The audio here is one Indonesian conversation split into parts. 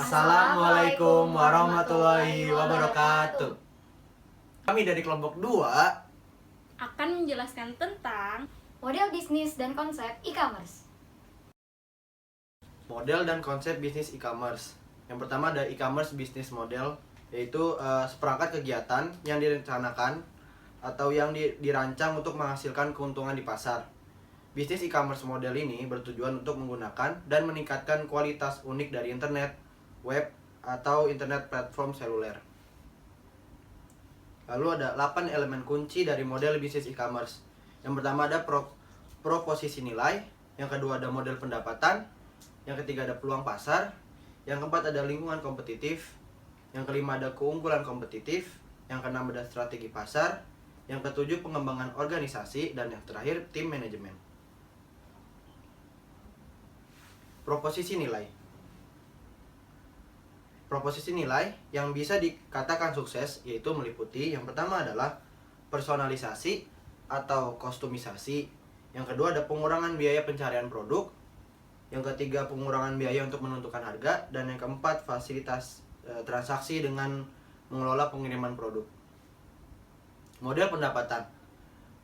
Assalamualaikum warahmatullahi wabarakatuh. Kami dari kelompok 2 akan menjelaskan tentang model bisnis dan konsep e-commerce. model dan konsep bisnis e-commerce. Yang pertama ada e-commerce business model, yaitu seperangkat kegiatan yang direncanakan atau yang dirancang untuk menghasilkan keuntungan di pasar. Bisnis e-commerce model ini bertujuan untuk menggunakan dan meningkatkan kualitas unik dari internet, web, atau internet platform seluler. Lalu ada 8 elemen kunci dari model bisnis e-commerce. Yang pertama ada proposisi nilai, yang kedua ada model pendapatan, yang ketiga ada peluang pasar, yang keempat ada lingkungan kompetitif, yang kelima ada keunggulan kompetitif, yang keenam ada strategi pasar, yang ketujuh pengembangan organisasi, dan yang terakhir tim manajemen. Proposisi nilai. Proposisi nilai yang bisa dikatakan sukses yaitu meliputi yang pertama adalah personalisasi atau kostumisasi, yang kedua ada pengurangan biaya pencarian produk, yang ketiga pengurangan biaya untuk menentukan harga, dan yang keempat fasilitas transaksi dengan mengelola pengiriman produk. Model pendapatan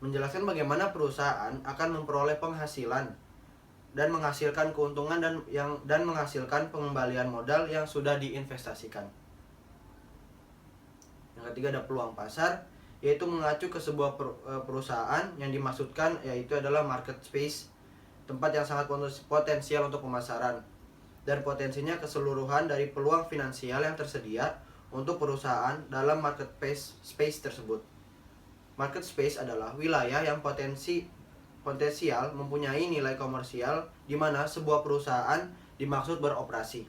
menjelaskan bagaimana perusahaan akan memperoleh penghasilan dan menghasilkan keuntungan dan menghasilkan pengembalian modal yang sudah diinvestasikan. Yang ketiga ada peluang pasar, yaitu mengacu ke sebuah perusahaan yang dimaksudkan yaitu adalah market space, tempat yang sangat potensial untuk pemasaran, dan potensinya keseluruhan dari peluang finansial yang tersedia untuk perusahaan dalam market space tersebut. Market space adalah wilayah yang potensial mempunyai nilai komersial di mana sebuah perusahaan dimaksud beroperasi.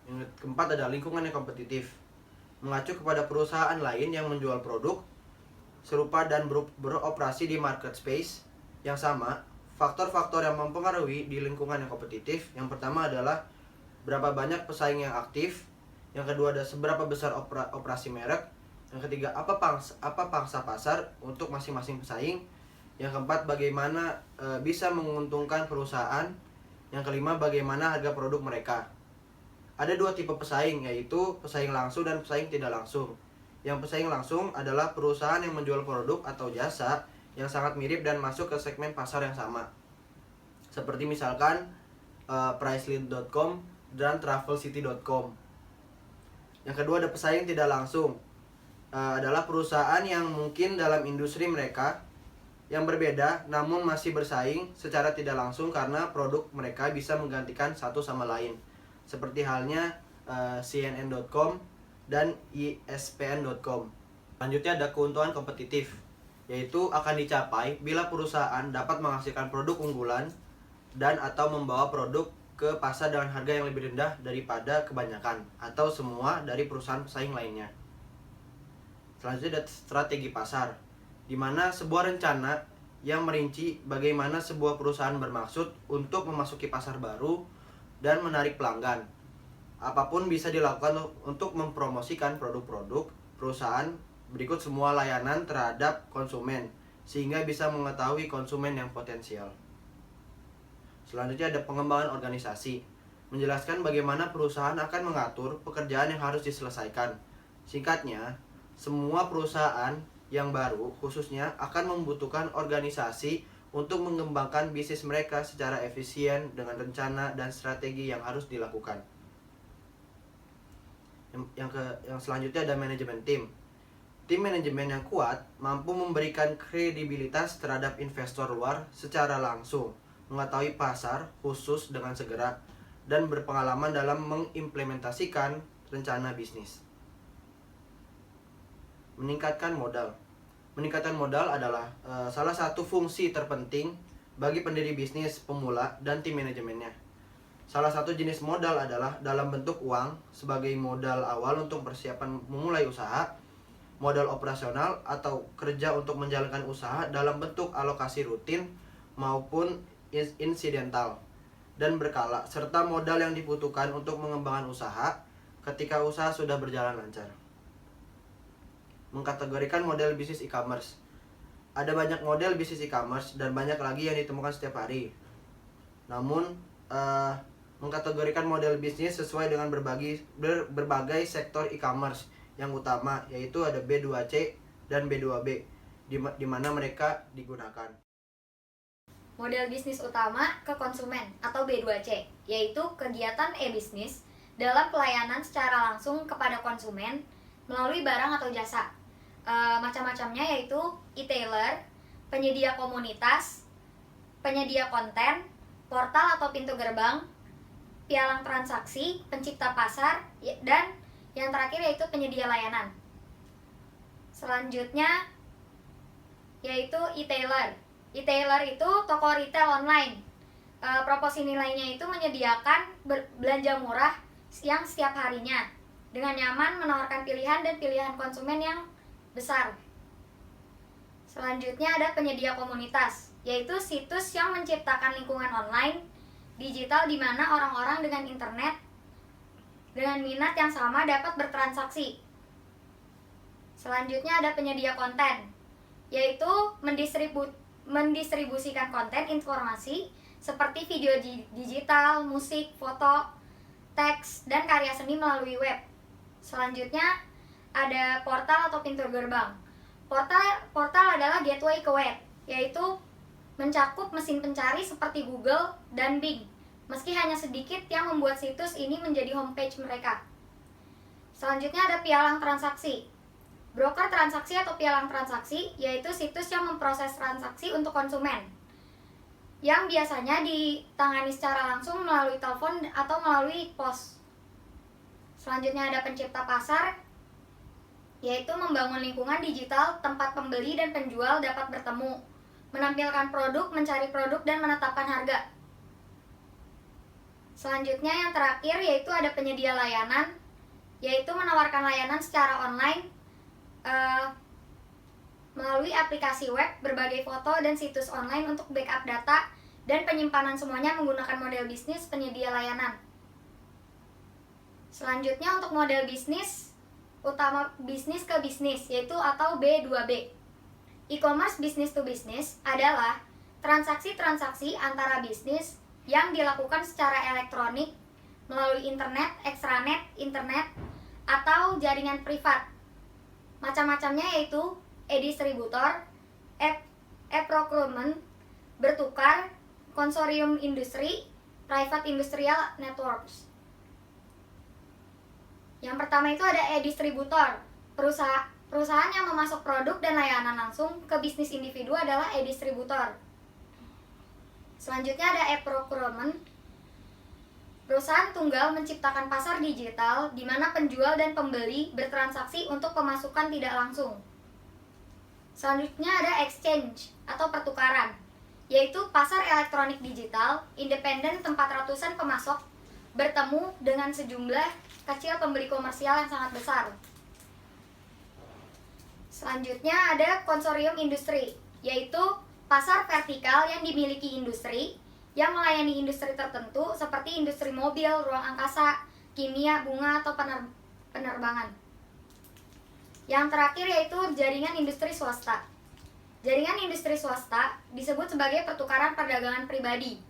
Yang keempat ada lingkungan yang kompetitif, mengacu kepada perusahaan lain yang menjual produk serupa dan beroperasi di market space yang sama. Faktor-faktor yang mempengaruhi di lingkungan yang kompetitif, yang pertama adalah berapa banyak pesaing yang aktif, yang kedua ada seberapa besar operasi merek, yang ketiga apa pangsa pasar untuk masing-masing pesaing, yang keempat bagaimana bisa menguntungkan perusahaan, yang kelima bagaimana harga produk mereka. Ada 2 tipe pesaing, yaitu pesaing langsung dan pesaing tidak langsung. Yang pesaing langsung adalah perusahaan yang menjual produk atau jasa yang sangat mirip dan masuk ke segmen pasar yang sama, seperti misalkan Priceline.com dan TravelCity.com. Yang kedua ada pesaing tidak langsung, adalah perusahaan yang mungkin dalam industri mereka yang berbeda namun masih bersaing secara tidak langsung karena produk mereka bisa menggantikan satu sama lain, seperti halnya CNN.com dan ESPN.com. Selanjutnya ada keuntungan kompetitif, yaitu akan dicapai bila perusahaan dapat menghasilkan produk unggulan dan atau membawa produk ke pasar dengan harga yang lebih rendah daripada kebanyakan atau semua dari perusahaan pesaing lainnya. Selanjutnya ada strategi pasar, di mana sebuah rencana yang merinci bagaimana sebuah perusahaan bermaksud untuk memasuki pasar baru dan menarik pelanggan. Apapun bisa dilakukan untuk mempromosikan produk-produk perusahaan berikut semua layanan terhadap konsumen, sehingga bisa mengetahui konsumen yang potensial. Selanjutnya ada pengembangan organisasi, menjelaskan bagaimana perusahaan akan mengatur pekerjaan yang harus diselesaikan. Singkatnya, semua perusahaan yang baru khususnya akan membutuhkan organisasi untuk mengembangkan bisnis mereka secara efisien dengan rencana dan strategi yang harus dilakukan. Yang selanjutnya ada manajemen tim. Tim manajemen yang kuat mampu memberikan kredibilitas terhadap investor luar secara langsung, mengetahui pasar khusus dengan segera, dan berpengalaman dalam mengimplementasikan rencana bisnis. Meningkatkan modal. Meningkatkan modal adalah salah satu fungsi terpenting bagi pendiri bisnis pemula dan tim manajemennya. Salah satu jenis modal adalah dalam bentuk uang sebagai modal awal untuk persiapan memulai usaha, modal operasional atau kerja untuk menjalankan usaha dalam bentuk alokasi rutin maupun insidental dan berkala, serta modal yang dibutuhkan untuk mengembangkan usaha ketika usaha sudah berjalan lancar. Mengkategorikan model bisnis e-commerce. Ada banyak model bisnis e-commerce dan banyak lagi yang ditemukan setiap hari. Namun mengkategorikan model bisnis sesuai dengan berbagai sektor e-commerce yang utama, yaitu ada B2C dan B2B, di mana mereka digunakan. Model bisnis utama ke konsumen atau B2C, yaitu kegiatan e-bisnis dalam pelayanan secara langsung kepada konsumen melalui barang atau jasa. Macam-macamnya yaitu e-tailer, penyedia komunitas, penyedia konten, portal atau pintu gerbang, pialang transaksi, pencipta pasar, dan yang terakhir yaitu penyedia layanan. Selanjutnya yaitu e-tailer. E-tailer itu toko retail online. Proporsi nilainya itu menyediakan belanja murah yang setiap harinya dengan nyaman menawarkan pilihan dan pilihan konsumen yang besar. Selanjutnya ada penyedia komunitas, yaitu situs yang menciptakan lingkungan online digital di mana orang-orang dengan internet dengan minat yang sama dapat bertransaksi. Selanjutnya ada penyedia konten, yaitu mendistribusikan konten informasi seperti video digital, musik, foto, teks, dan karya seni melalui web. Selanjutnya ada portal atau pintu gerbang. Portal adalah gateway ke web, yaitu mencakup mesin pencari seperti Google dan Bing, meski hanya sedikit yang membuat situs ini menjadi homepage mereka. Selanjutnya ada pialang transaksi. Broker transaksi atau pialang transaksi yaitu situs yang memproses transaksi untuk konsumen, yang biasanya ditangani secara langsung melalui telepon atau melalui pos. Selanjutnya ada pencipta pasar, yaitu membangun lingkungan digital tempat pembeli dan penjual dapat bertemu, menampilkan produk, mencari produk, dan menetapkan harga. Selanjutnya yang terakhir yaitu ada penyedia layanan, yaitu menawarkan layanan secara online melalui aplikasi web, berbagai foto, dan situs online untuk backup data dan penyimpanan semuanya menggunakan model bisnis penyedia layanan. Selanjutnya untuk model bisnis utama bisnis ke bisnis, yaitu atau B2B. E-commerce business to business adalah transaksi-transaksi antara bisnis yang dilakukan secara elektronik melalui internet, extranet, internet, atau jaringan privat. Macam-macamnya yaitu e-distributor, e-procurement, bertukar, konsorsium industri, private industrial networks. Yang pertama itu ada e-distributor. Perusahaan yang memasok produk dan layanan langsung ke bisnis individu adalah e-distributor. Selanjutnya ada e-procurement. Perusahaan tunggal menciptakan pasar digital di mana penjual dan pembeli bertransaksi untuk pemasukan tidak langsung. Selanjutnya ada exchange atau pertukaran, yaitu pasar elektronik digital independen tempat ratusan pemasok bertemu dengan sejumlah kecil pembeli komersial yang sangat besar. Selanjutnya ada konsorsium industri, yaitu pasar vertikal yang dimiliki industri yang melayani industri tertentu seperti industri mobil, ruang angkasa, kimia, bunga, atau penerbangan. Yang terakhir yaitu jaringan industri swasta. Jaringan industri swasta disebut sebagai pertukaran perdagangan pribadi,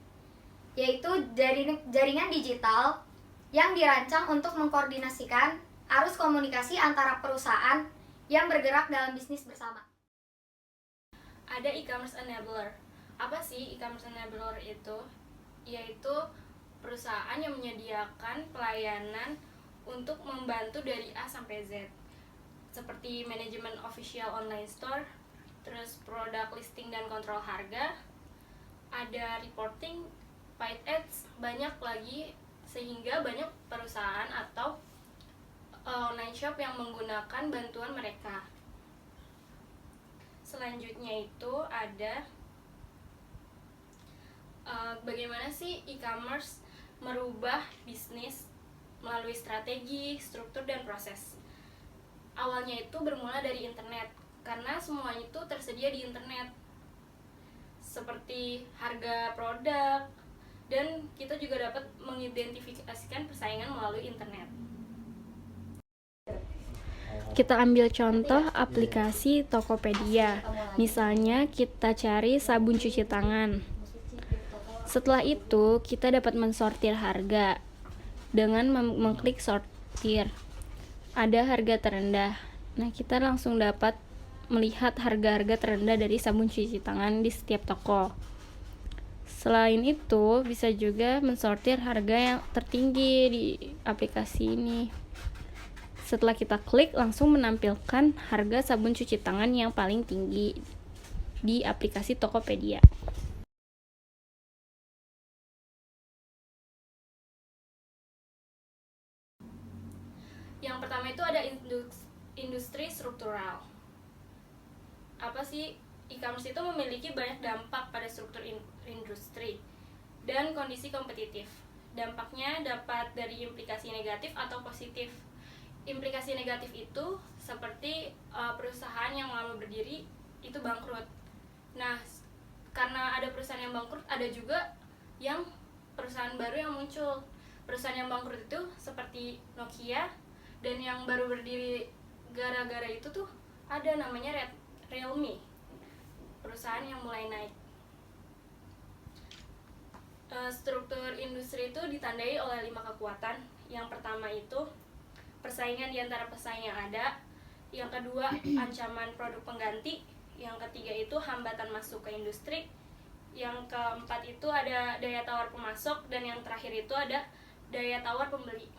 yaitu jaringan digital yang dirancang untuk mengkoordinasikan arus komunikasi antara perusahaan yang bergerak dalam bisnis bersama. Ada e-commerce enabler. Apa sih e-commerce enabler itu? Yaitu perusahaan yang menyediakan pelayanan untuk membantu dari A sampai Z, seperti manajemen official online store, terus produk listing dan kontrol harga, ada reporting, paid ads, banyak lagi, sehingga banyak perusahaan atau online shop yang menggunakan bantuan mereka. Selanjutnya itu ada bagaimana sih e-commerce merubah bisnis melalui strategi, struktur, dan proses. Awalnya itu bermula dari internet, karena semuanya itu tersedia di internet, seperti harga produk, dan kita juga dapat mengidentifikasikan persaingan melalui internet. Kita ambil contoh aplikasi Tokopedia. Misalnya kita cari sabun cuci tangan. Setelah itu, kita dapat mensortir harga dengan mengklik sortir. Ada harga terendah. Nah, kita langsung dapat melihat harga-harga terendah dari sabun cuci tangan di setiap toko. Selain itu, bisa juga mensortir harga yang tertinggi di aplikasi ini. Setelah kita klik, langsung menampilkan harga sabun cuci tangan yang paling tinggi di aplikasi Tokopedia. Yang pertama itu ada industri struktural. Apa sih? E-commerce itu memiliki banyak dampak pada struktur industri dan kondisi kompetitif. Dampaknya dapat dari implikasi negatif atau positif. Implikasi negatif itu seperti perusahaan yang lama berdiri itu bangkrut. Nah, karena ada perusahaan yang bangkrut, ada juga yang perusahaan baru yang muncul. Perusahaan yang bangkrut itu seperti Nokia, dan yang baru berdiri gara-gara itu tuh ada namanya Realme, perusahaan yang mulai naik. Struktur industri itu ditandai oleh 5 kekuatan. Yang pertama itu persaingan di antara pesaing yang ada. Yang kedua, ancaman produk pengganti. Yang ketiga itu hambatan masuk ke industri. Yang keempat itu ada daya tawar pemasok, dan yang terakhir itu ada daya tawar pembeli.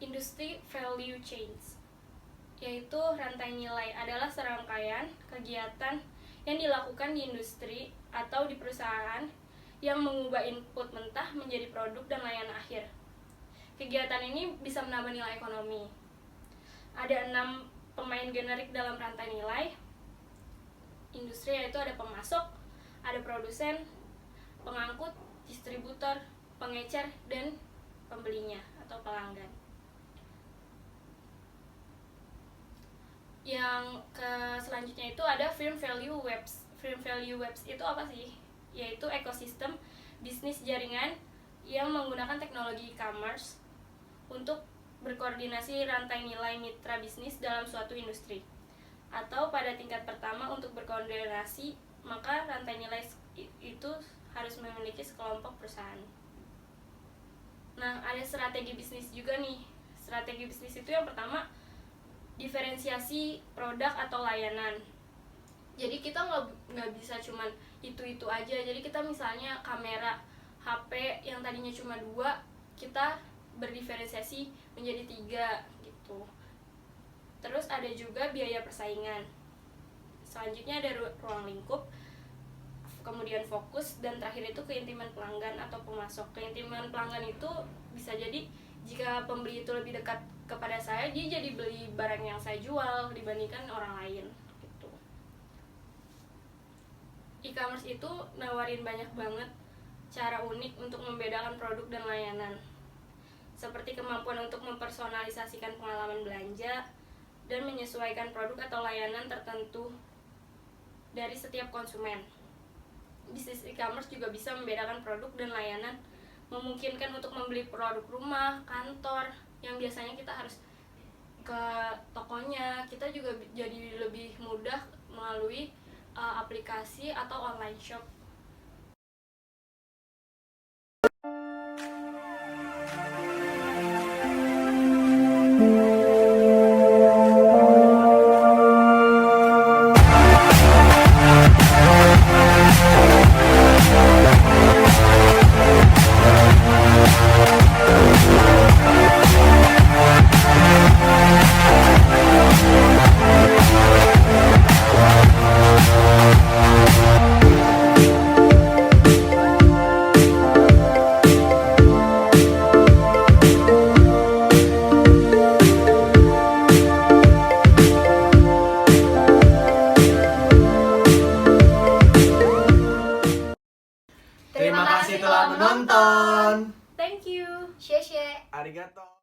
Industry value chains, yaitu rantai nilai, adalah serangkaian kegiatan yang dilakukan di industri atau di perusahaan yang mengubah input mentah menjadi produk dan layanan akhir. Kegiatan ini bisa menambah nilai ekonomi. Ada 6 pemain generik dalam rantai nilai industri, yaitu ada pemasok, ada produsen, pengangkut, distributor, pengecer, dan pembelinya atau pelanggan. Yang selanjutnya itu ada firm value webs. Firm value webs itu apa sih? Yaitu ekosistem bisnis jaringan yang menggunakan teknologi e-commerce untuk berkoordinasi rantai nilai mitra bisnis dalam suatu industri. Atau pada tingkat pertama, untuk berkoordinasi, maka rantai nilai itu harus memiliki sekelompok perusahaan. Nah, ada strategi bisnis juga nih. Strategi bisnis itu yang pertama, diferensiasi produk atau layanan. Jadi kita nggak bisa cuman itu aja. Jadi kita misalnya kamera HP yang tadinya cuma 2, kita berdiferensiasi menjadi 3 gitu. Terus ada juga biaya persaingan. Selanjutnya ada ruang lingkup, kemudian fokus, dan terakhir itu keintiman pelanggan atau pemasok. Keintiman pelanggan itu bisa jadi jika pembeli itu lebih dekat kepada saya, dia jadi beli barang yang saya jual dibandingkan orang lain gitu. E-commerce itu nawarin banyak banget cara unik untuk membedakan produk dan layanan, seperti kemampuan untuk mempersonalisasikan pengalaman belanja dan menyesuaikan produk atau layanan tertentu dari setiap konsumen. Bisnis e-commerce juga bisa membedakan produk dan layanan, memungkinkan untuk membeli produk rumah, kantor, yang biasanya kita harus ke tokonya. Kita juga jadi lebih mudah melalui aplikasi atau online shop. Terima kasih telah menonton. Thank you. Xie xie. Arigato.